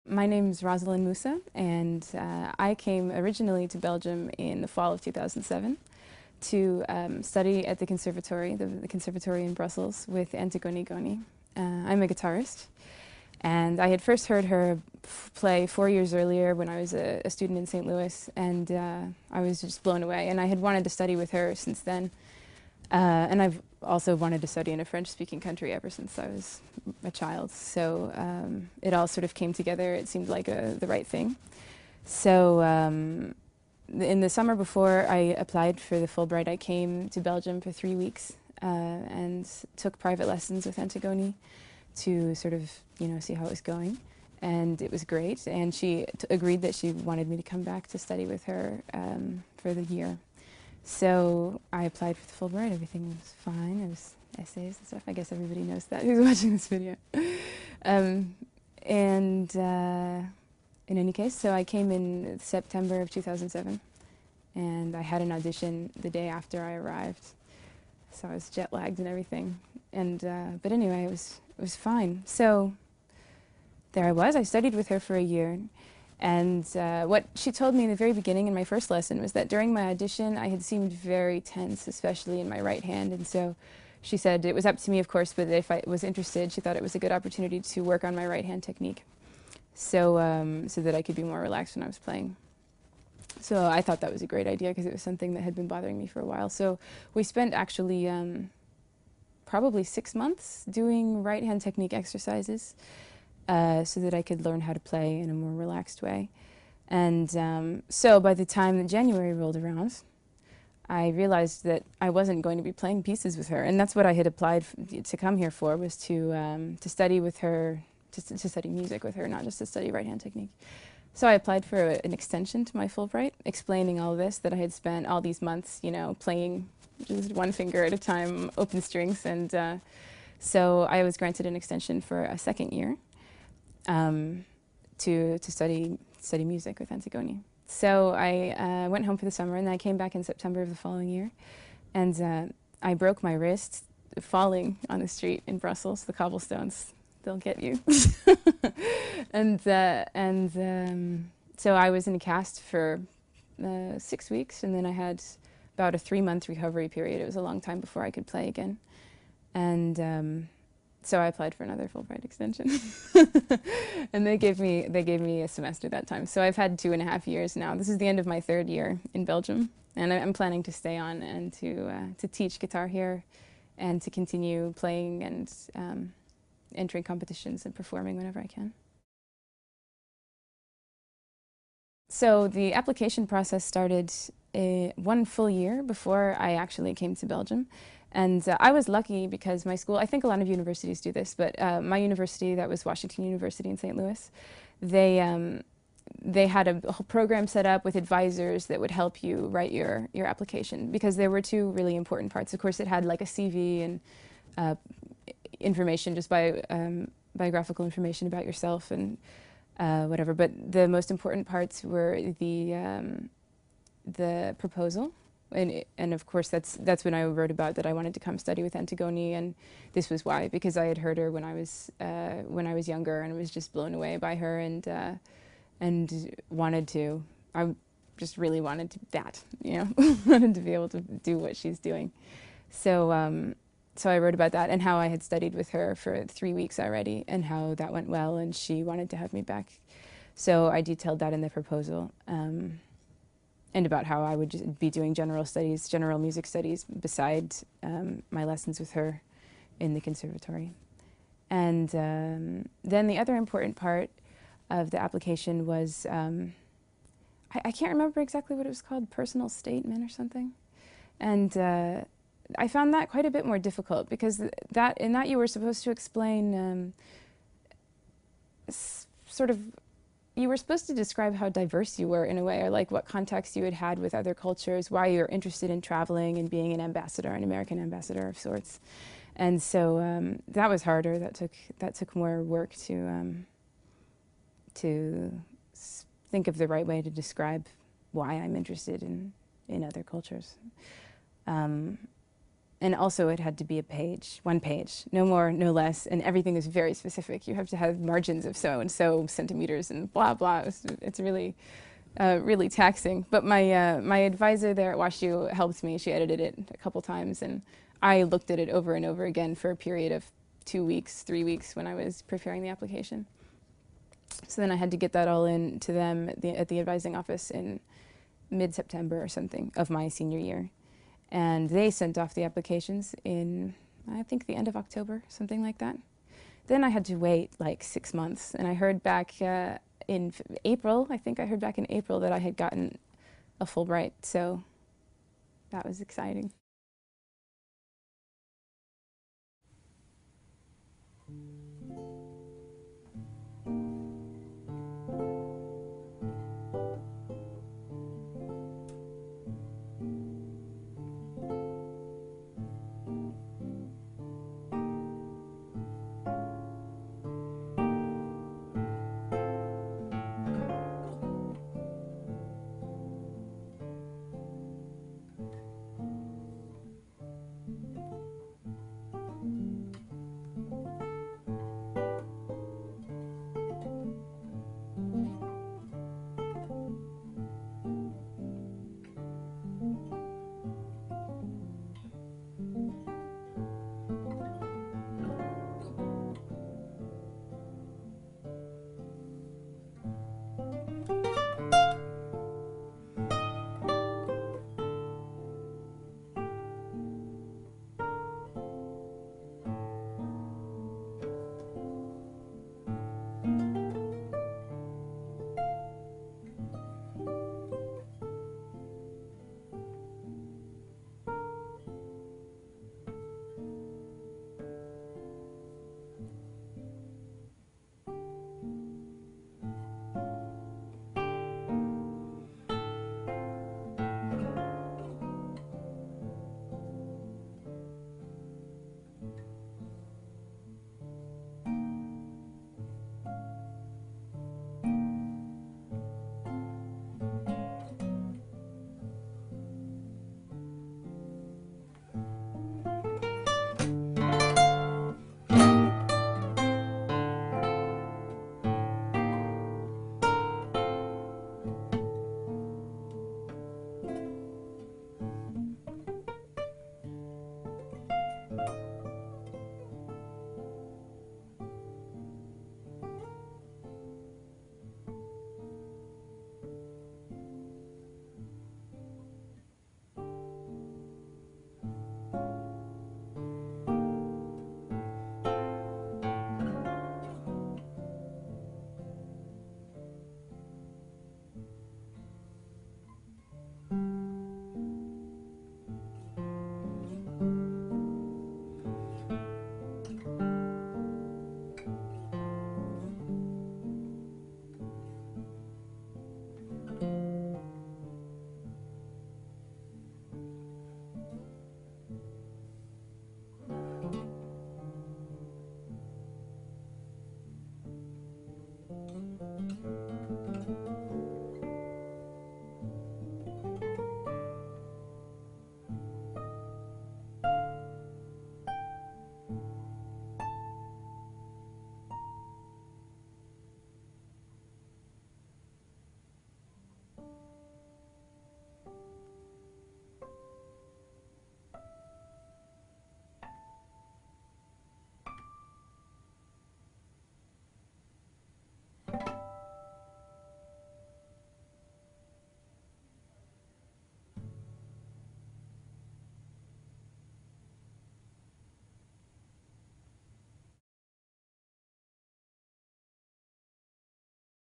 My name's Rosalind Moussa, and I came originally to Belgium in the fall of 2007 to study at the Conservatory, the Conservatory in Brussels, with Antigone Goni. I'm a guitarist, and I had first heard her play 4 years earlier when I was a student in St. Louis, and I was just blown away. And I had wanted to study with her since then. And I've also wanted to study in a French-speaking country ever since I was a child. So it all sort of came together. It seemed like the right thing. So in the summer before I applied for the Fulbright, I came to Belgium for 3 weeks and took private lessons with Antigone to sort of, see how it was going. And it was great. And she agreed that she wanted me to come back to study with her for the year. So I applied for the Fulbright. Everything was fine. It was essays and stuff. I guess everybody knows that who's watching this video. In any case, so I came in September of 2007, and I had an audition the day after I arrived. So I was jet lagged and everything. And but anyway, it was fine. So there I was. I studied with her for a year. And what she told me in the very beginning in my first lesson was that during my audition I had seemed very tense, especially in my right hand. And so she said it was up to me, of course, but if I was interested, she thought it was a good opportunity to work on my right hand technique so that I could be more relaxed when I was playing. So I thought that was a great idea because it was something that had been bothering me for a while. So we spent actually probably 6 months doing right hand technique exercises. So that I could learn how to play in a more relaxed way. And so by the time that January rolled around, I realized that I wasn't going to be playing pieces with her. And that's what I had applied to come here for, was to study with her, to study music with her, not just to study right hand technique. So I applied for an extension to my Fulbright, explaining all this, that I had spent all these months, playing just one finger at a time, open strings. And so I was granted an extension for a second year. To study music with Antigone. So I went home for the summer, and then I came back in September of the following year, and I broke my wrist falling on the street in Brussels. The cobblestones, they'll get you. and so I was in a cast for 6 weeks, and then I had about a 3-month recovery period. It was a long time before I could play again. And so I applied for another Fulbright extension, and they gave me a semester that time. So I've had 2.5 years now. This is the end of my 3rd year in Belgium, and I'm planning to stay on and to teach guitar here, and to continue playing and entering competitions and performing whenever I can. So the application process started 1 full year before I actually came to Belgium. And I was lucky because my school, I think a lot of universities do this, but my university, that was Washington University in St. Louis, they had a whole program set up with advisors that would help you write your application, because there were 2 really important parts. Of course, it had like a CV and information, just biographical information about yourself and whatever. But the most important parts were the proposal. And of course, that's when I wrote about that I wanted to come study with Antigone, and this was why, because I had heard her when I was younger, and was just blown away by her, and I just really wanted that, wanted to be able to do what she's doing. So so I wrote about that, and how I had studied with her for 3 weeks already, and how that went well, and she wanted to have me back. So I detailed that in the proposal. And about how I would just be doing general music studies, beside my lessons with her in the Conservatory. And then the other important part of the application was, I can't remember exactly what it was called, personal statement or something. And I found that quite a bit more difficult, because in that you were supposed to explain you were supposed to describe how diverse you were in a way, or like what contacts you had had with other cultures, why you're interested in traveling and being an ambassador, an American ambassador of sorts. And so that was harder. That took more work to think of the right way to describe why I'm interested in other cultures. And also it had to be a page, one page, no more, no less, and everything is very specific. You have to have margins of so and so centimeters and blah, blah. It's really, really taxing. But my advisor there at WashU helped me. She edited it a couple times, and I looked at it over and over again for a period of 2 weeks, 3 weeks when I was preparing the application. So then I had to get that all in to them at the advising office in mid-September or something of my senior year. And they sent off the applications in, I think, the end of October, something like that. Then I had to wait like 6 months, and I heard back in April, I think I heard back in April that I had gotten a Fulbright, so that was exciting.